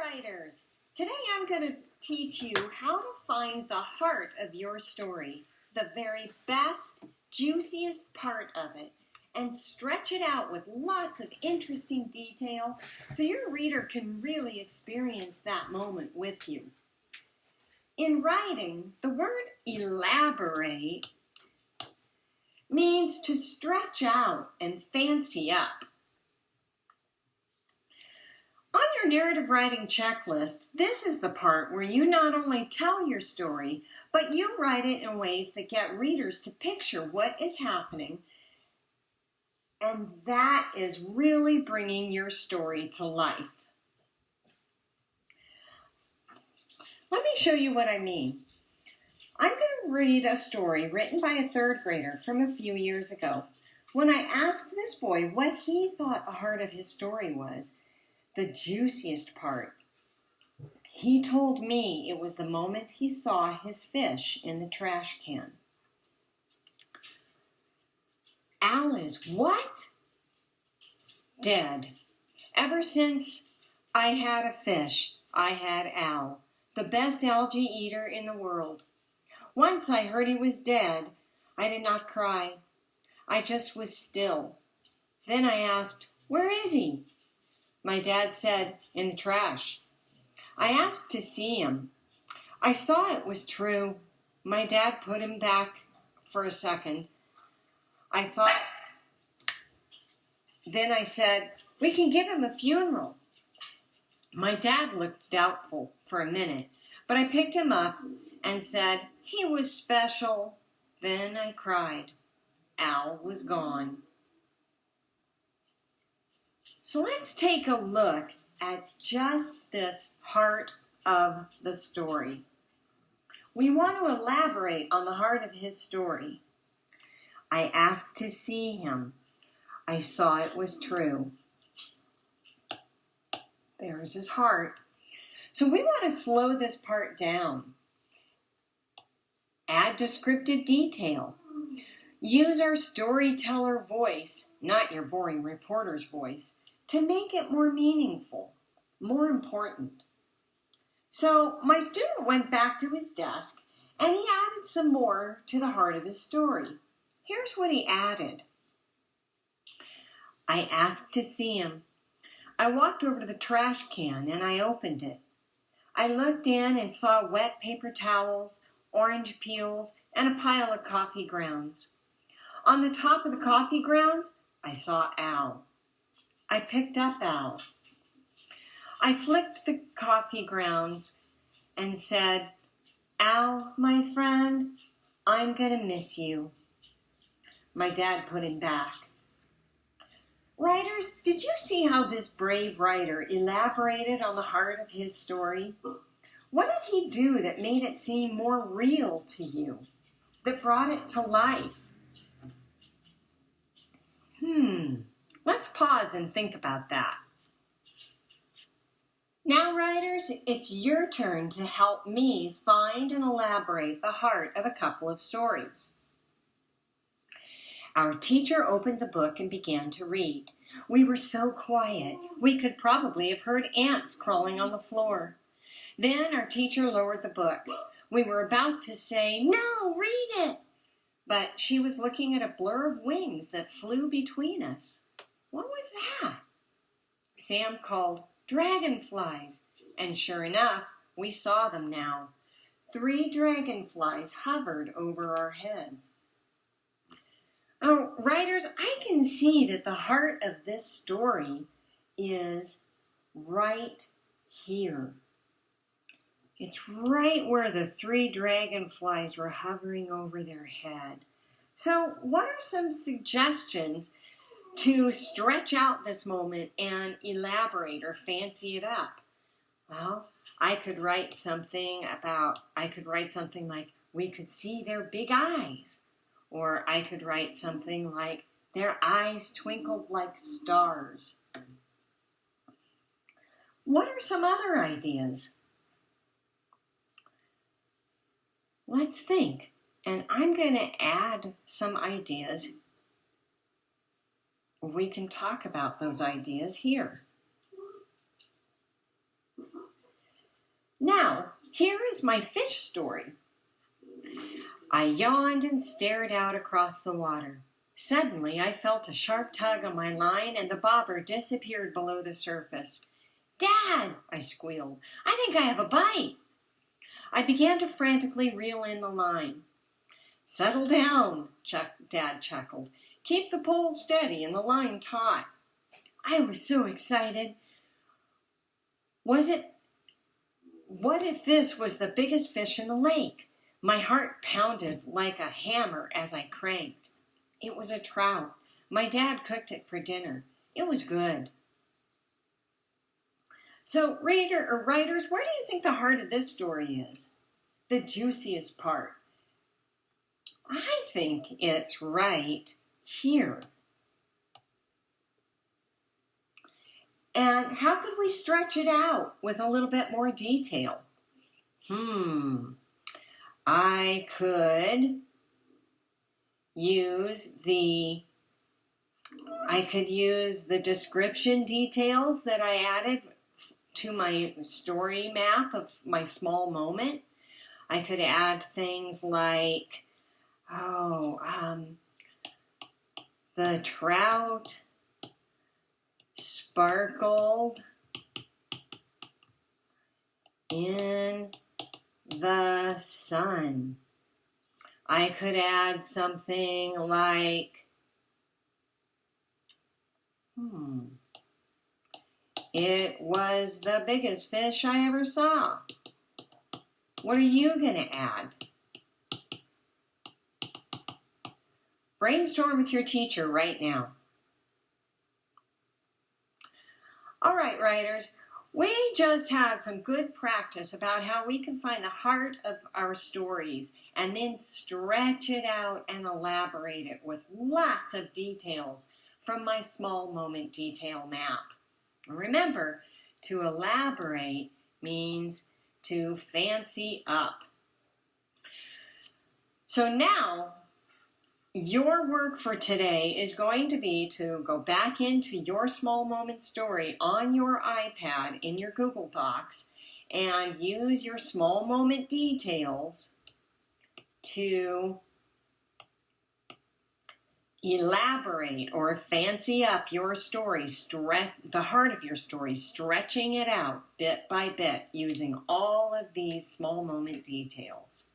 writers! Today I'm going to teach you how to find the heart of your story, the very best, juiciest part of it, and stretch it out with lots of interesting detail so your reader can really experience that moment with you. In writing, the word elaborate means to stretch out and fancy up. On your narrative writing checklist, this is the part where you not only tell your story, but you write it in ways that get readers to picture what is happening, and that is really bringing your story to life. Let me show you what I mean. I'm going to read a story written by a third grader from a few years ago. When I asked this boy what he thought the heart of his story was, the juiciest part, he told me it was the moment he saw his fish in the trash can. Al is what? Dead. Ever since I had a fish, I had Al, the best algae eater in the world. Once I heard he was dead, I did not cry. I just was still. Then I asked, "Where is he?" My dad said, "In the trash." I asked to see him. I saw it was true. My dad put him back for a second. Then I said, "We can give him a funeral." My dad looked doubtful for a minute, but I picked him up and said, "He was special." Then I cried. Al was gone. So let's take a look at just this heart of the story. We want to elaborate on the heart of his story. I asked to see him. I saw it was true. There's his heart. So we want to slow this part down. Add descriptive detail. Use our storyteller voice, not your boring reporter's voice, to make it more meaningful, more important. So my student went back to his desk and he added some more to the heart of his story. Here's what he added. I asked to see him. I walked over to the trash can and I opened it. I looked in and saw wet paper towels, orange peels, and a pile of coffee grounds. On the top of the coffee grounds, I saw Al. I picked up Al. I flicked the coffee grounds and said, "Al, my friend, I'm going to miss you." My dad put him back. Writers, did you see how this brave writer elaborated on the heart of his story? What did he do that made it seem more real to you, that brought it to life? Let's pause and think about that. Now, writers, it's your turn to help me find and elaborate the heart of a couple of stories. Our teacher opened the book and began to read. We were so quiet, we could probably have heard ants crawling on the floor. Then our teacher lowered the book. We were about to say, "No, read it!" But she was looking at a blur of wings that flew between us. What was that? Sam called, "Dragonflies." And sure enough, we saw them now. 3 dragonflies hovered over our heads. Oh, writers, I can see that the heart of this story is right here. It's right where the 3 dragonflies were hovering over their head. So what are some suggestions to stretch out this moment and elaborate or fancy it up? Well, I could write something like, "We could see their big eyes." Or I could write something like, "Their eyes twinkled like stars." What are some other ideas? Let's think. And I'm going to add some ideas. We can talk about those ideas here. Now, here is my fish story. I yawned and stared out across the water. Suddenly, I felt a sharp tug on my line and the bobber disappeared below the surface. "Dad!" I squealed. "I think I have a bite." I began to frantically reel in the line. "Settle down," Dad chuckled. "Keep the pole steady and the line taut." I was so excited. What if this was the biggest fish in the lake? My heart pounded like a hammer as I cranked. It was a trout. My dad cooked it for dinner. It was good. So, reader or writers, where do you think the heart of this story is? The juiciest part. I think it's right here. And how could we stretch it out with a little bit more detail? I could use the description details that I added to my story map of my small moment. I could add things like, the trout sparkled in the sun. I could add something like, it was the biggest fish I ever saw. What are you going to add? Brainstorm with your teacher right now. All right, writers, we just had some good practice about how we can find the heart of our stories and then stretch it out and elaborate it with lots of details from my small moment detail map. Remember, to elaborate means to fancy up. So now, your work for today is going to be to go back into your small moment story on your iPad in your Google Docs and use your small moment details to elaborate or fancy up your story, the heart of your story, stretching it out bit by bit using all of these small moment details.